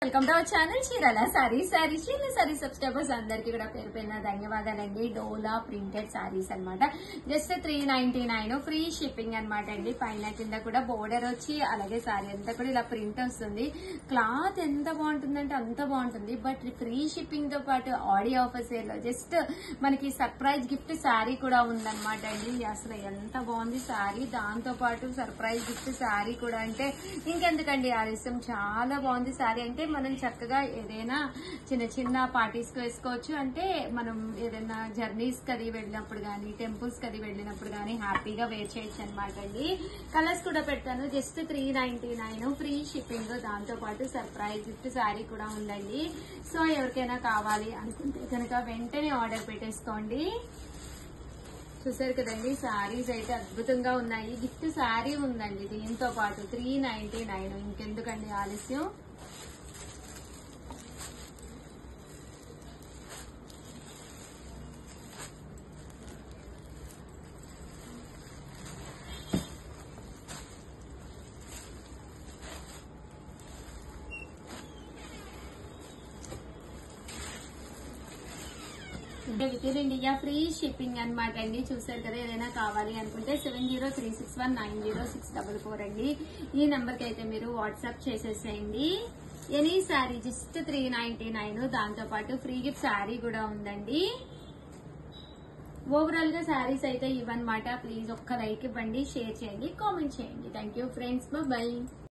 Welcome to our channel Chirala saris sorry subscribers అందరికి కూడా పేరు పేరున ధన్యవాదాలండి. డోలా ప్రింటెడ్ సారీస్ అన్నమాట. జస్ట్ 399 ఫ్రీ షిప్పింగ్ అన్నమాట అండి. పైన కింద కూడా బోర్డర్ వచ్చి అలాగే సారీ అంతా కూడా ఇలా ప్రింట్ వస్తుంది. క్లాత్ ఎంత బాగుంటుందంటే అంత బాగుంటుంది. బట్ ఫ్రీ షిప్పింగ్ తో పాటు ఆడియో ఆఫర్ సేల్ లో జస్ట్ మనకి సర్ప్రైజ్ గిఫ్ట్ సారీ కూడా ఉందన్నమాట అండి. అసలు ఎంత బాగుంది సారీ, దాంతో పాటు సర్ప్రైజ్ గిఫ్ట్ సారీ కూడా అంటే ఇంకెందుకండి ఆలస్యం. చాలా బాగుంది సారీ. అంటే మనం చక్కగా ఏదైనా చిన్న చిన్న పార్టీస్ కి వేసుకోవచ్చు. అంటే మనం ఏదైనా జర్నీస్ కది వెళ్ళినప్పుడు గానీ, టెంపుల్స్ కది వెళ్ళినప్పుడు గానీ హ్యాపీగా వేర్ చేయొచ్చు అనమాట అండి. కలర్స్ కూడా పెడతాను. జస్ట్ 399 ఫ్రీ షిప్పింగ్, దాంతో పాటు సర్ప్రైజ్ గిఫ్ట్ శారీ కూడా ఉందండి. సో ఎవరికైనా కావాలి అనుకుంటే కనుక వెంటనే ఆర్డర్ పెట్టేసుకోండి. చూసారు కదండి, శారీస్ అయితే అద్భుతంగా ఉన్నాయి. గిఫ్ట్ శారీ ఉందండి దీంతో పాటు 399. ఇంకెందుకండి ఆలస్యం. With in India free shipping అనమాట అండి. చూసారు కదా, ఏదైనా కావాలి అనుకుంటే 7036190644 అండి. ఈ నెంబర్ కి అయితే మీరు వాట్సాప్ చేసేసేయండి. ఎనీ శారీ జస్ట్ 399, దాంతో పాటు ఫ్రీ గిఫ్ట్ శారీ కూడా ఉందండి. ఓవరాల్ గా శారీస్ అయితే ఇవన్నమాట. ప్లీజ్ ఒక్క లైక్ ఇవ్వండి, షేర్ చేయండి, కామెంట్ చేయండి. Thank you friends, by.